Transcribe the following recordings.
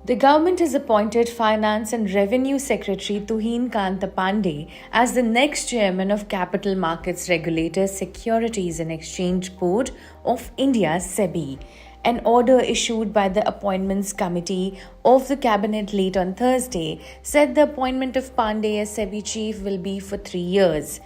The government has appointed Finance and Revenue Secretary Tuhin Kanta Pandey as the next chairman of Capital Markets Regulator Securities and Exchange Board of India (SEBI). An order issued by the Appointments Committee of the Cabinet late on Thursday said the appointment of Pandey as SEBI chief will be for 3 years.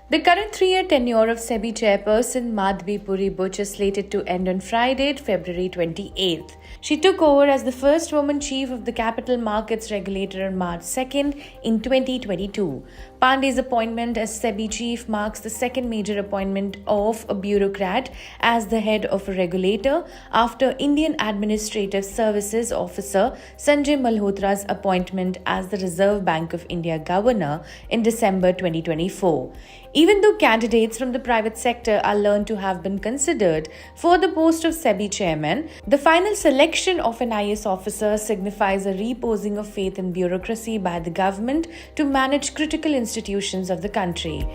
The current 3-year tenure of SEBI chairperson Madhvi Puri Butch is slated to end on Friday, February 28th. She took over as the first woman chief of the Capital Markets Regulator on March 2nd in 2022. Pandey's appointment as SEBI chief marks the second major appointment of a bureaucrat as the head of a regulator after Indian Administrative Services officer Sanjay Malhotra's appointment as the Reserve Bank of India governor in December 2024. Even though candidates from the private sector are learned to have been considered for the post of SEBI chairman, the final selection of an IS officer signifies a reposing of faith in bureaucracy by the government to manage critical institutions of the country.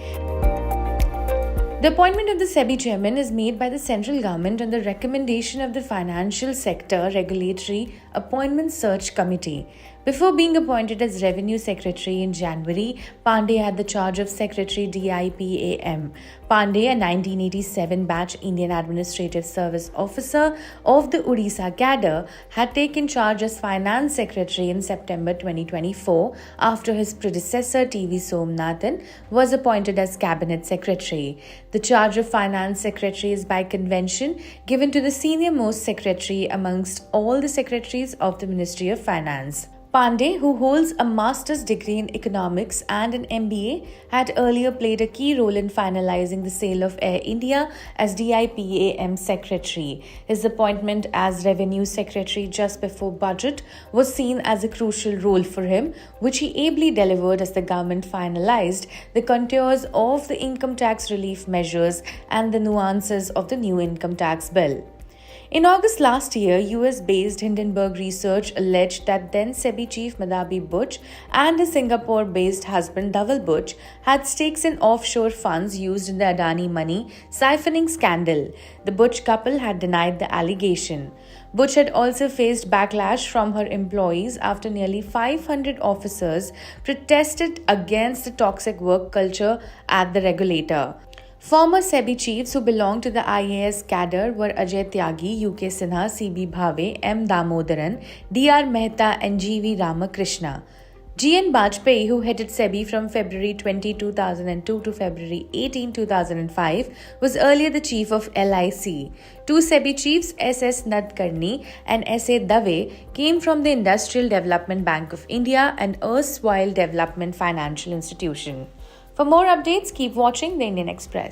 The appointment of the SEBI chairman is made by the central government on the recommendation of the Financial Sector Regulatory Appointment Search Committee. Before being appointed as Revenue Secretary in January, Pandey had the charge of Secretary DIPAM. Pandey, a 1987 batch Indian Administrative Service officer of the Odisha cadre, had taken charge as Finance Secretary in September 2024 after his predecessor TV Somnathan was appointed as Cabinet Secretary. The charge of Finance Secretary is by convention given to the senior-most secretary amongst all the secretaries of the Ministry of Finance. Pandey, who holds a master's degree in economics and an MBA, had earlier played a key role in finalizing the sale of Air India as DIPAM secretary. His appointment as revenue secretary just before budget was seen as a crucial role for him, which he ably delivered as the government finalized the contours of the income tax relief measures and the nuances of the new income tax bill. In August last year, US-based Hindenburg Research alleged that then SEBI chief Madhabi Butch and his Singapore-based husband Dhaval Butch had stakes in offshore funds used in the Adani money siphoning scandal. The Butch couple had denied the allegation. Butch had also faced backlash from her employees after nearly 500 officers protested against the toxic work culture at the regulator. Former SEBI chiefs who belonged to the IAS cadre were Ajay Tyagi, UK Sinha, CB Bhave, M. Damodaran, DR Mehta and GV Ramakrishna. GN Bajpayee, who headed SEBI from February 20, 2002 to February 18, 2005, was earlier the chief of LIC. Two SEBI chiefs, SS Nadkarni and SA Dave, came from the Industrial Development Bank of India, an erstwhile development financial institution. For more updates, keep watching the Indian Express.